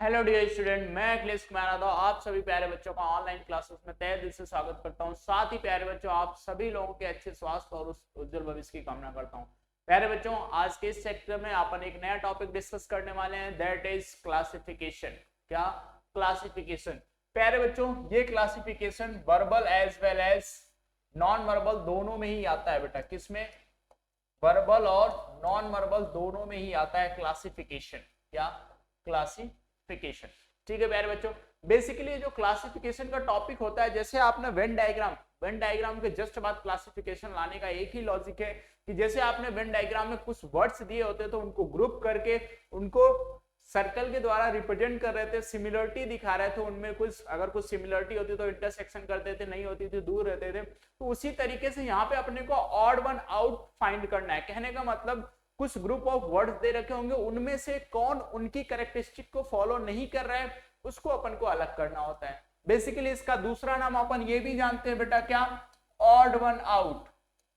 Hello dear student, मैं अखिलेश कुमार यादव आप सभी प्यारे बच्चों का ऑनलाइन क्लासेस में तहे दिल से स्वागत करता हूं। साथ ही प्यारे बच्चों, आप सभी लोगों के अच्छे स्वास्थ्य और उज्जवल भविष्य की कामना करता हूं। प्यारे बच्चों, आज के इस सेक्टर में अपन एक नया टॉपिक डिस्कस करने वाले हैं, दैट इज क्लासिफिकेशन। क्या? क्लासिफिकेशन। प्यारे बच्चों, ये classification verbal as well as non verbal दोनों में ही आता है बेटा। किसमें? वर्बल और नॉन वर्बल दोनों में ही आता है क्लासिफिकेशन। क्या? क्लासिफिकेशन। ठीक है प्यारे बच्चों, बेसिकली जो क्लासिफिकेशन का टॉपिक होता है, जैसे आपने वेन डायग्राम के जस्ट बाद क्लासिफिकेशन लाने का एक ही लॉजिक है कि जैसे आपने वेन डायग्राम में कुछ वर्ड्स दिए होते हैं तो उनको ग्रुप करके उनको सर्कल के द्वारा रिप्रेजेंट कर रहे थे, सिमिलरिटी दिखा रहे थे उनमें। कुछ अगर कुछ सिमिलरिटी होती तो इंटरसेक्शन करते थे, नहीं होती थी दूर रहते थे। तो उसी तरीके से यहाँ पे अपने को ऑड वन आउट फाइंड करना है। कहने का मतलब कुछ ग्रुप ऑफ वर्ड्स दे रखे होंगे, उनमें से कौन उनकी कैरेक्टरिस्टिक को फॉलो नहीं कर रहा है उसको अपन को अलग करना होता है। बेसिकली इसका दूसरा नाम अपन ये भी जानते हैं बेटा, क्या? Odd one out.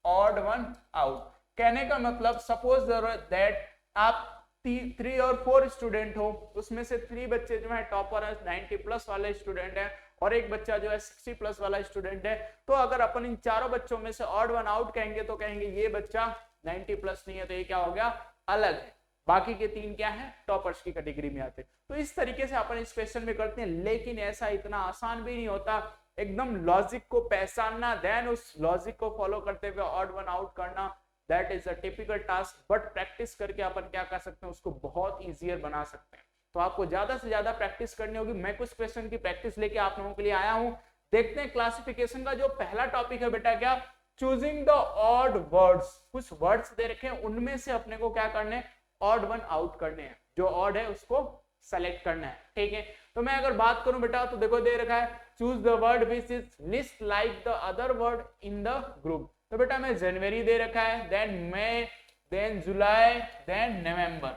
Odd one out कहने का मतलब सपोज दैट आप 3 और 4 स्टूडेंट हो, उसमें से 3 बच्चे जो है टॉपर है, 90 प्लस वाले स्टूडेंट है, और एक बच्चा जो है 60 प्लस वाला स्टूडेंट है। तो अगर अपन इन चारों बच्चों में से ऑड वन आउट कहेंगे तो कहेंगे ये बच्चा 90 प्लस नहीं है, तो ये क्या हो गया? अलग है। बाकी के 3 क्या है? टॉपर्स की कैटेगरी में आते। तो इस तरीके से अपन इस क्वेश्चन में करते हैं, लेकिन ऐसा इतना आसान भी नहीं होता। एकदम लॉजिक को पहचानना, देन उस लॉजिक को फॉलो करते हुए ऑड वन आउट करना, that is a typical task. But practice करके अपन क्या कर सकते हैं, उसको बहुत ईजियर बना सकते हैं। तो आपको ज्यादा से ज्यादा प्रैक्टिस करनी होगी। मैं कुछ क्वेश्चन की प्रैक्टिस लेके आप लोगों के लिए आया हूं। देखते हैं क्लासिफिकेशन का जो पहला टॉपिक है बेटा, क्या? Choosing the odd words. कुछ वर्ड्स दे रखे हैं, उनमें से अपने को क्या करने हैं? ऑड वन आउट करने हैं। जो ऑड है उसको सेलेक्ट करना है। ठीक है, तो मैं अगर बात करूं बेटा तो देखो दे रखा है choose the word which is list like the other word in the group. तो बेटा मैं जनवरी दे रखा है, देन मई, देन जुलाई, देन नवंबर,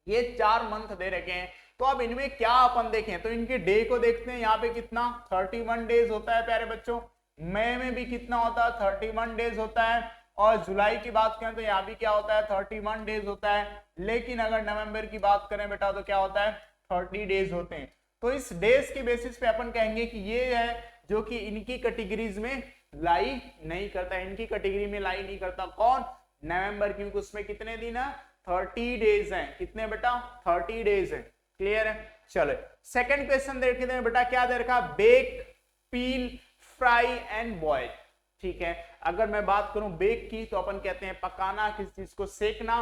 ये 4 मंथ दे रखे हैं। तो अब इनमें क्या अपन देखें तो इनके डे को देखते हैं। यहाँ पे कितना 31 डेज होता है प्यारे बच्चों। मई में भी कितना होता है? 31 डेज होता है। और जुलाई की बात करें तो यहाँ भी क्या होता है? 31 डेज होता है। लेकिन अगर नवंबर की बात करें बेटा तो क्या होता है? 30 डेज होते हैं। तो इस डेज के बेसिस पे अपन कहेंगे कि ये है जो कि इनकी कैटेगरीज में लाई नहीं करता। इनकी कैटेगरी में लाई नहीं करता। कौन? नवंबर, क्योंकि उसमें कितने दिन है? 30 डेज हैं। कितने बेटा? 30 डेज है। क्लियर है? चलो सेकंड क्वेश्चन देखते हैं बेटा, क्या दे रखा? Bake, peel, fry and boil. ठीक है, अगर मैं बात करूं बेक की तो अपन कहते हैं पकाना, किसी चीज को सेकना।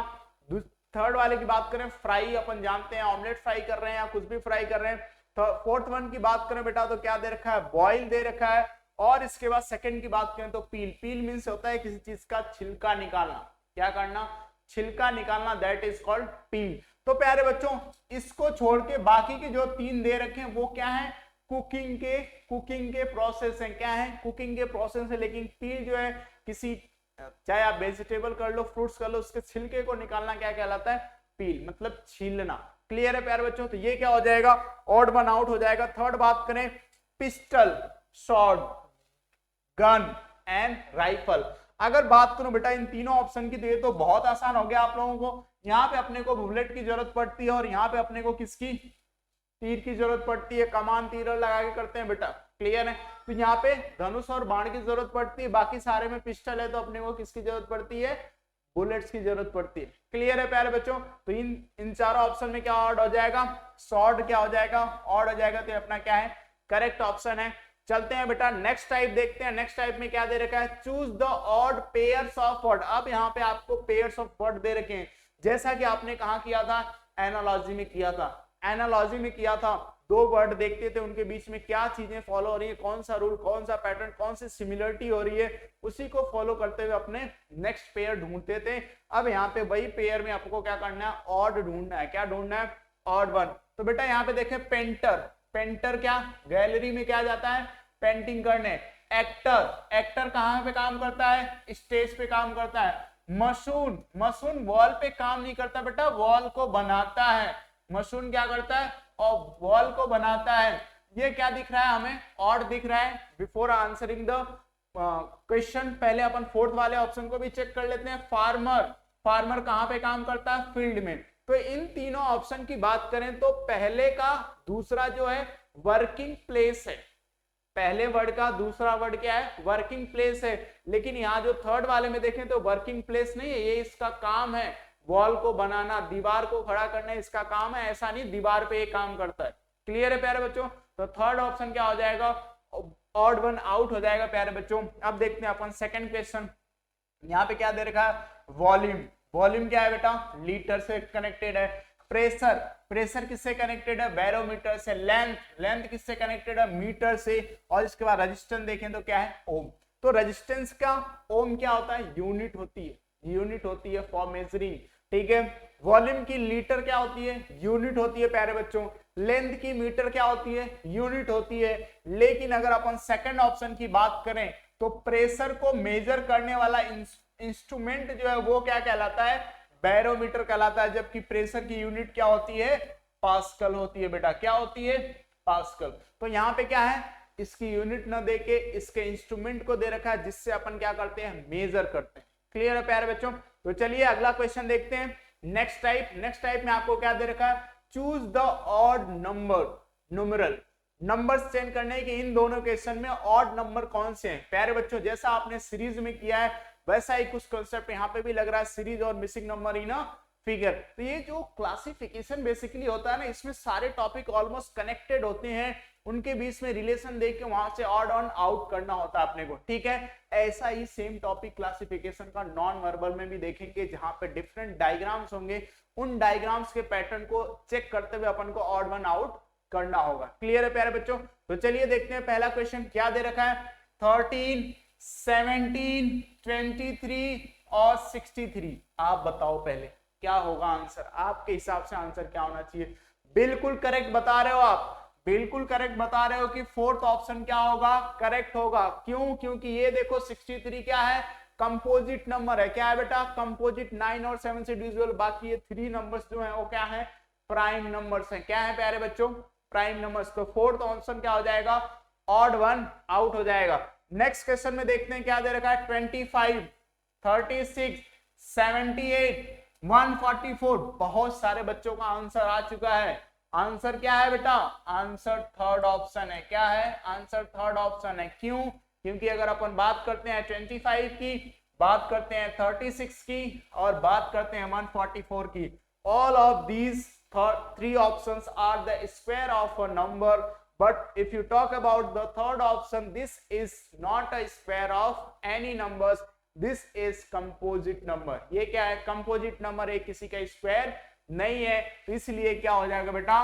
थर्ड वाले की बात करें फ्राई, अपन जानते हैं ऑमलेट फ्राई कर रहे हैं या कुछ भी फ्राई कर रहे हैं। तो फोर्थ वन की बात करें बेटा तो क्या दे रखा है? बॉयल दे रखा है। और इसके बाद सेकंड की बात करें तो पील। पील मीन्स होता है किसी चीज का छिलका निकालना। क्या करना? छिलका निकालना, दैट इज कॉल्ड पील। तो प्यारे बच्चों, इसको छोड़ के बाकी के जो 3 दे रखे हैं वो क्या है? कुकिंग के प्रोसेस है। क्या है? कुकिंग के प्रोसेस है। लेकिन पील जो है किसी, चाहे आप वेजिटेबल कर लो, फ्रूट्स कर लो, उसके छिलके को निकालना क्या कहलाता है? पील, मतलब छीलना। क्लियर है प्यारे बच्चों? तो ये क्या हो जाएगा? ऑड वन आउट हो जाएगा। थर्ड बात करें, pistol, short, gun and rifle. अगर बात करूं बेटा इन तीनों ऑप्शन की तो ये तो बहुत आसान हो गया आप लोगों को। यहाँ पे अपने को बुलेट की जरूरत पड़ती है और यहाँ पे अपने को किसकी? तीर की जरूरत पड़ती है। कमान तीर लगा के करते हैं बेटा। क्लियर है? तो यहाँ पे धनुष और बाण की जरूरत पड़ती है। बाकी सारे में पिस्टल है तो अपने को किसकी जरूरत पड़ती है? बुलेट्स की जरूरत पड़ती है। क्लियर है प्यारे बच्चों? तो इन चारों ऑप्शन में क्या ऑड हो जाएगा? स्वॉर्ड क्या हो जाएगा? ऑड हो जाएगा। तो अपना क्या है? करेक्ट ऑप्शन है। चलते हैं बेटा नेक्स्ट टाइप देखते हैं। नेक्स्ट टाइप में क्या दे रखा है? Choose the odd pairs of word. अब यहाँ पे आपको पेयर्स ऑफ वर्ड दे रखे हैं, जैसा कि आपने कहा किया था? एनालॉजी में किया था। एनालॉजी में किया था, 2 वर्ड देखते थे, उनके बीच में क्या चीजें फॉलो हो रही है, कौन सा रूल, कौन सा पैटर्न, कौन सी सिमिलरिटी हो रही है, उसी को फॉलो करते हुए अपने नेक्स्ट पेयर ढूंढते थे। अब यहाँ पे वही पेयर में आपको क्या करना है? ऑड ढूंढना है। क्या ढूंढना है? Odd one. तो बेटा यहाँ पे देखें पेंटर। पेंटर क्या? गैलरी में क्या जाता है? पेंटिंग करने। एक्टर कहां पे काम करता है? स्टेज पे काम करता है। मशून वॉल पे काम नहीं करता बेटा, वॉल को बनाता है। मशून क्या करता है? और वॉल को बनाता है। ये क्या दिख रहा है हमें? ऑड दिख रहा है। बिफोर आंसरिंग द क्वेश्चन पहले अपन फोर्थ वाले ऑप्शन को भी चेक कर लेते हैं। फार्मर कहां पे काम करता है? फील्ड में। तो इन तीनों ऑप्शन की बात करें तो पहले का दूसरा जो है वर्किंग प्लेस है, पहले वर्ड का दूसरा वर्ड क्या है, वर्किंग प्लेस है। लेकिन यहाँ जो थर्ड वाले में देखें तो वर्किंग प्लेस नहीं है, ये इसका काम है वॉल को बनाना, दीवार को खड़ा करना इसका काम है, ऐसा नहीं दीवार पे ये काम करता है। क्लियर है प्यारे बच्चों? तो थर्ड ऑप्शन क्या हो जाएगा, ऑड वन आउट हो जाएगा प्यारे बच्चों। अब देखते हैं अपन सेकंड क्वेश्चन। यहाँ पे क्या दे रखा है, वॉल्यूम। वॉल्यूम क्या है बेटा, लीटर से कनेक्टेड है। प्रेशर, प्रेशर किससे कनेक्टेड है, बैरोमीटर से। लेंथ, लेंथ किससे कनेक्टेड है, मीटर से। और इसके बाद रेजिस्टेंस देखें तो क्या है, ओम। तो रेजिस्टेंस का ओम क्या होता है, यूनिट होती है, यूनिट होती है फॉर मेजरिंग। ठीक है, वॉल्यूम की लीटर क्या होती है, यूनिट होती है प्यारे बच्चों। लेंथ की मीटर क्या होती है, यूनिट होती है। लेकिन अगर अपन सेकंड ऑप्शन की बात करें तो प्रेशर को मेजर करने वाला इंस्ट्रूमेंट जो है वो क्या कहलाता है, बैरोमीटर कहलाता है। जबकि प्रेशर की यूनिट क्या होती है, पास्कल होती है बेटा। क्या होती है, पास्कल। तो यहाँ पे क्या है, इसकी यूनिट न देके इसके इंस्ट्रूमेंट को दे रखा है जिससे अपन क्या करते हैं, मेजर करते हैं। क्लियर है प्यारे बच्चों? तो चलिए अगला क्वेश्चन देखते हैं। नेक्स्ट टाइप, नेक्स्ट टाइप में आपको क्या दे रखा है, choose the odd number, numeral. Numbers change करने के इन दोनों क्वेश्चन में ऑड नंबर कौन से हैं प्यारे बच्चों। जैसा आपने सीरीज में किया है वैसा ही कुछ कॉन्सेप्ट यहाँ पे भी लग रहा है, सीरीज और मिसिंग नंबर इन फिगर। तो ये जो क्लासिफिकेशन बेसिकली होता है ना, इसमें सारे टॉपिक ऑलमोस्ट कनेक्टेड होते हैं, उनके बीच में रिलेशन देख के वहां से ऑड ऑन आउट करना होता है अपने को। ठीक है, ऐसा ही सेम टॉपिक क्लासिफिकेशन का नॉन वर्बल में भी देखेंगे, जहां पे डिफरेंट डायग्राम्स होंगे, उन डायग्राम्स के पैटर्न को चेक करते हुए अपन को ऑड वन आउट करना होगा। क्लियर है प्यारे बच्चों? तो चलिए देखते हैं पहला क्वेश्चन क्या दे रखा है, 13, 17, 23 और 63। आप बताओ पहले क्या होगा आंसर, आपके हिसाब से आंसर क्या होना चाहिए। बिल्कुल करेक्ट बता रहे हो आप, बिल्कुल करेक्ट बता रहे हो कि फोर्थ ऑप्शन क्या होगा, करेक्ट होगा। क्यों? क्योंकि ये देखो 63 क्या है, कंपोजिट नंबर है। क्या है बेटा, कंपोजिट। 9 और 7 से डिविजिबल, बाकी ये 3 नंबर्स जो है वो क्या है, प्राइम नंबर्स हैं। क्या है प्यारे बच्चों, प्राइम नंबर्स। तो फोर्थ ऑप्शन क्या हो जाएगा, ऑड वन आउट हो जाएगा। नेक्स्ट क्वेश्चन में देखते हैं क्या दे रखा है, 25, 36, 78, 144। बहुत सारे बच्चों का आंसर आ चुका है। आंसर क्या है बेटा, आंसर थर्ड ऑप्शन है। क्या है, आंसर थर्ड ऑप्शन है। क्यों? क्योंकि अगर अपन बात करते हैं 25 की, बात करते हैं 36 की और बात करते हैं 144 की, all of these three options are the square of a number, but if you talk about the third option, this is not a square of any numbers, this is composite number। ये क्या है, composite number है, किसी का square नहीं है, तो इसलिए क्या हो जाएगा बेटा,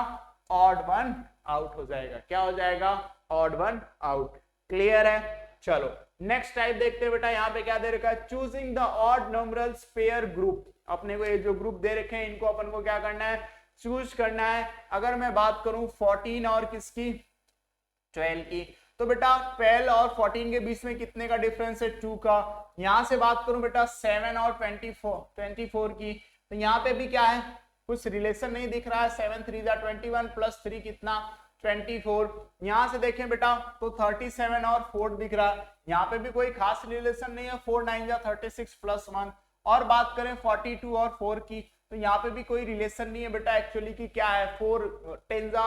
ऑड वन आउट हो जाएगा। क्या हो जाएगा, ऑड वन आउट। क्लियर है? चलो नेक्स्ट टाइप देखते हैं बेटा। यहाँ पे क्या दे रखा है, choosing the odd numerals pair group. अपने को ये जो ग्रुप दे रखे हैं इनको अपन को क्या करना है, चूज करना है। अगर मैं बात करूं 14 और किसकी, 12 की, तो बेटा 12 और 14 के बीच में कितने का डिफरेंस है, 2 का। यहां से बात करूं बेटा 7 और 24 की, तो यहाँ पे भी क्या है, कुछ रिलेशन नहीं दिख रहा है। 7 3 जा 21 प्लस 3 कितना, 24। यहां से देखें बेटा तो 37 और 4 दिख रहा है, यहाँ पे भी कोई खास रिलेशन नहीं है। 4 9 जा 36 प्लस 1। और बात करें 42 और 4 की, तो यहाँ पे भी कोई रिलेशन नहीं है बेटा एक्चुअली की क्या है, 4 10 जा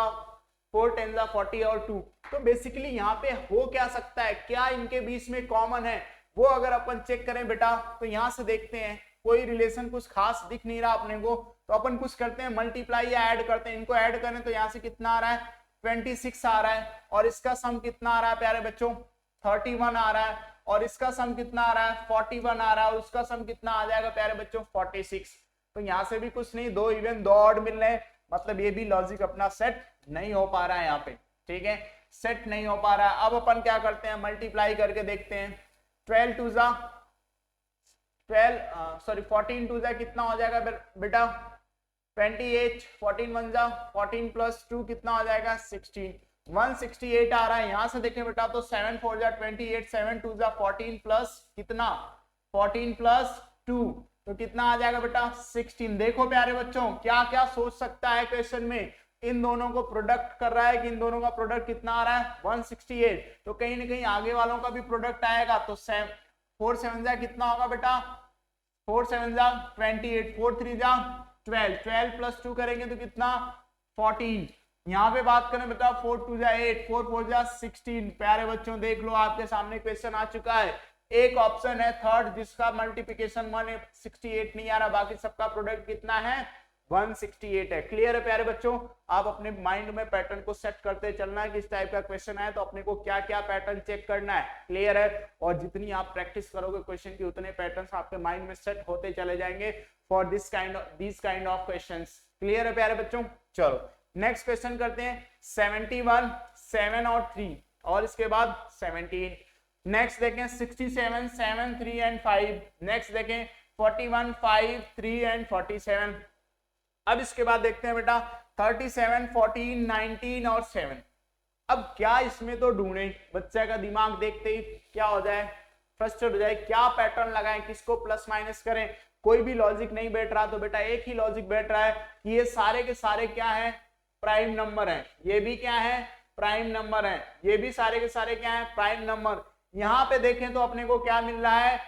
40 और 2। तो बेसिकली यहाँ पे हो क्या सकता है, क्या इनके बीच में कॉमन है, वो अगर अपन चेक करें बेटा तो यहाँ से देखते हैं कोई रिलेशन कुछ खास दिख नहीं रहा अपने को। तो अपन कुछ करते हैं, मल्टीप्लाई या ऐड करते हैं। इनको ऐड करें तो यहाँ से कितना आ रहा है, 26 आ रहा है। और इसका सम कितना आ रहा है प्यारे बच्चों, 31 आ रहा है। और इसका सम कितना आ रहा है, 41 आ रहा है। और उसका सम कितना आ जाएगा प्यारे बच्चों, 46। तो यहाँ से भी कुछ नहीं, 2 इवन 2 ऑड मिल रहे हैं, मतलब ये भी लॉजिक अपना सेट नहीं हो पा रहा है यहाँ पे। ठीक है, सेट नहीं हो पा रहा है। अब अपन क्या करते हैं, मल्टीप्लाई करके देखते हैं। 14 2 जा कितना हो जाएगा बेटा, 28। 14 1 जा 14 प्लस 2 कितना हो जाएगा, 16। 168 आ रहा है। यहां से देखें बेटा तो 7 4 जा 28, 7 2 जा 14 प्लस कितना, 14 प्लस 2, तो कितना आ जाएगा बेटा, 16। देखो प्यारे बच्चों क्या क्या सोच सकता है क्वेश्चन में, इन दोनों को प्रोडक्ट कर रहा है कि इन दोनों का प्रोडक्ट कितना आ रहा है, 168। तो कहीं ना कहीं आगे वालों का भी प्रोडक्ट आएगा। तो 4 7 जा कितना होगा बेटा, 4 7 जा 28, 4 3 जा 12, 12 प्लस 2 करेंगे तो कितना 14। यहाँ पे बात करें बेटा 4 2 जा 8, 4 4 जा 16। प्यारे बच्चों देख लो आपके सामने क्वेश्चन आ चुका है। एक ऑप्शन है थर्ड जिसका मल्टीप्लिकेशन 168 नहीं आ रहा, बाकी सबका प्रोडक्ट कितना है 168 है। क्लियर है प्यारे बच्चों? आप अपने माइंड में पैटर्न को सेट करते चलना है कि इस टाइप का क्वेश्चन है तो अपने को क्या क्या पैटर्न चेक करना है। क्लियर है? और जितनी आप प्रैक्टिस करोगे क्वेश्चन की उतने पैटर्न्स आपके माइंड में सेट होते चले जाएंगे for this kind of questions. Clear है प्यारे बच्चों? चलो नेक्स्ट क्वेश्चन करते हैं। 71, 7 और 3 और इसके बाद 17। नेक्स्ट देखें 67, 7, 3 एंड 5। नेक्स्ट देखें 41, 5, 3 एंड 47। अब इसके बाद देखते हैं बेटा 37, 14, 19 और 7। अब क्या इसमें तो ढूंढे, बच्चे का दिमाग देखते ही क्या हो जाए, फ्रस्ट्रेट हो जाए, क्या पैटर्न लगाएं, किसको प्लस माइनस करें, कोई भी लॉजिक नहीं बैठ रहा। तो बेटा एक ही लॉजिक बैठ रहा है कि ये सारे के सारे क्या है प्राइम नंबर है, ये भी क्या है प्राइम नंबर है, ये भी सारे के सारे क्या है प्राइम नंबर। यहां पे देखें तो अपने को क्या मिल रहा है,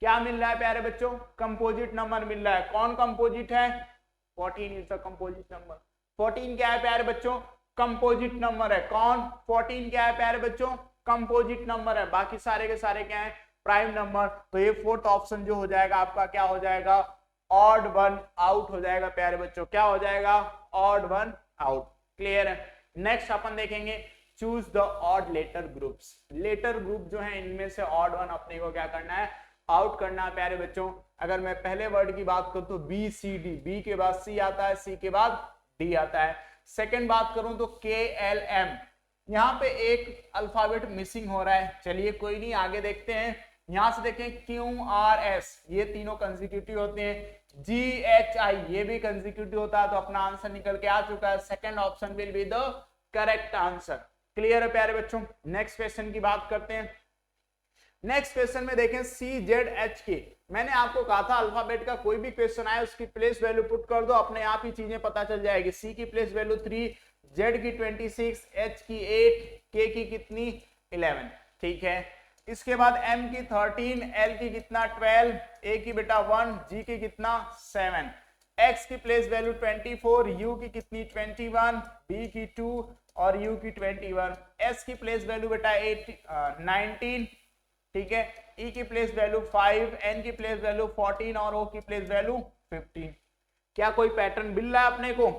क्या मिल रहा है प्यारे बच्चों, कंपोजिट नंबर मिल रहा है। कौन कंपोजिट है? 14 इज द कंपोजिट नंबर। 14 क्या है प्यारे बच्चों? कंपोजिट नंबर है। कौन? 14 क्या है प्यारे बच्चों? कंपोजिट नंबर है। बाकी सारे के सारे क्या है प्राइम नंबर। तो ये फोर्थ ऑप्शन जो हो जाएगा आपका क्या हो जाएगा ऑड वन आउट हो जाएगा प्यारे बच्चों। क्या हो जाएगा ऑड वन आउट। क्लियर है? नेक्स्ट अपन देखेंगे choose the odd letter groups. Letter group जो है इनमें से ऑड वन अपने को क्या करना है आउट करना है प्यारे बच्चों। अगर मैं पहले वर्ड की बात करूं तो बी सी डी, बी के बाद सी आता है, सी के बाद डी आता है। सेकंड बात करूं तो के एल एम, यहाँ पे एक अल्फाबेट मिसिंग हो रहा है, चलिए कोई नहीं आगे देखते हैं। यहां से देखें क्यू आर एस, ये तीनों कंसेक्यूटिव होते हैं। जी एच आई ये भी कंसेक्यूटिव होता है। तो अपना आंसर निकल के आ चुका है, second option will be the correct answer. Clear है प्यारे बच्चों? नेक्स्ट क्वेश्चन की बात करते हैं। नेक्स्ट क्वेश्चन में देखें सी जेड एच के। मैंने आपको कहा था अल्फाबेट का कोई भी क्वेश्चन आए उसकी प्लेस वैल्यू पुट कर दो, अपने आप ही चीजें पता चल जाएगी। सी की प्लेस वैल्यू 3, जेड की 26, एच की 8, के की कितनी 11। ठीक है, इसके बाद एम की 13, एल की कितना 12, ए की बेटा 1, जी की कितना 7, एक्स की प्लेस वैल्यू 24, यू की कितनी 21, बी की 2 और यू की 21, एस की प्लेस वैल्यू बेटा 19। ठीक है, ई की प्लेस वैल्यू 5, एन की प्लेस वैल्यू 14 और ओ की प्लेस वैल्यू 15। क्या कोई पैटर्न मिल रहा है अपने को?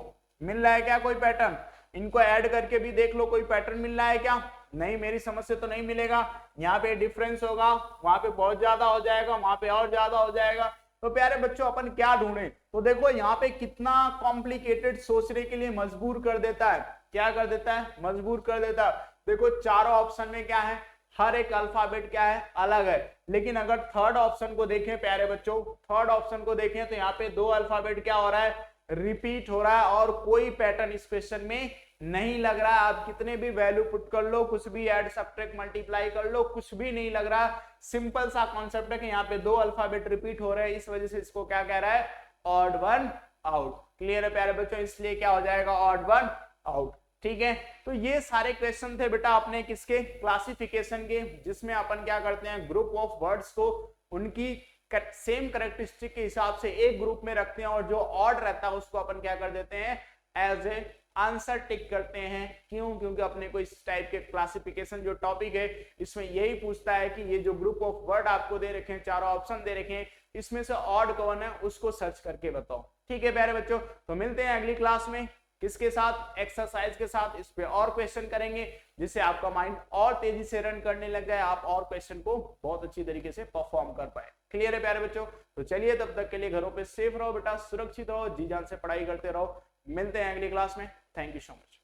मिल रहा है क्या कोई पैटर्न? इनको ऐड करके भी देख लो कोई पैटर्न मिल रहा है क्या? नहीं, मेरी समझ से तो नहीं मिलेगा। यहाँ पे डिफरेंस होगा, वहां पे बहुत ज्यादा हो जाएगा, वहां पे और ज्यादा हो जाएगा। तो प्यारे बच्चों अपन क्या ढूंढे? तो देखो यहाँ पे कितना कॉम्प्लिकेटेड सोचने के लिए मजबूर कर देता है। क्या कर देता है? मजबूर कर देता है। देखो चारों ऑप्शन में क्या है, हर एक अल्फाबेट क्या है अलग है। लेकिन अगर थर्ड ऑप्शन को देखें प्यारे बच्चों, थर्ड ऑप्शन को देखें तो यहाँ पे दो अल्फाबेट क्या हो रहा है रिपीट हो रहा है और कोई पैटर्न इस क्वेश्चन में नहीं लग रहा है। आप कितने भी वैल्यू पुट कर लो, कुछ भी ऐड सब्ट्रैक्ट मल्टीप्लाई कर लो, कुछ भी नहीं लग रहा। सिंपल सा कॉन्सेप्ट है कि यहाँ पे दो अल्फाबेट रिपीट हो रहे हैं, इस वजह से इसको क्या कह रहा है ऑड वन आउट। क्लियर है प्यारे बच्चों? इसलिए क्या हो जाएगा ऑड वन आउट। ठीक है, तो ये सारे क्वेश्चन थे बेटा अपने किसके क्लासिफिकेशन के, जिसमें अपन क्या करते हैं ग्रुप ऑफ वर्ड्स को उनकी सेम कैरेक्टरिस्टिक के हिसाब से एक ग्रुप में रखते हैं और जो ऑड रहता है उसको अपन क्या कर देते हैं एज ए आंसर टिक करते हैं। क्यों? क्योंकि अपने को इस टाइप के क्लासिफिकेशन जो टॉपिक है इसमें यही पूछता है कि ये जो ग्रुप ऑफ वर्ड आपको दे रखे हैं, चारों ऑप्शन दे रखे हैं, इसमें से ऑड कौन है उसको सर्च करके बताओ। ठीक है प्यारे बच्चों, तो मिलते हैं अगली क्लास में किसके साथ, एक्सरसाइज के साथ। इस पे और क्वेश्चन करेंगे जिससे आपका माइंड और तेजी से रन करने लग जाए, आप और क्वेश्चन को बहुत अच्छी तरीके से परफॉर्म कर पाए। क्लियर है प्यारे बच्चों? तो चलिए तब तक के लिए घरों पे सेफ रहो बेटा, सुरक्षित रहो, जी जान से पढ़ाई करते रहो। मिलते हैं अगली क्लास में। Thank you so much.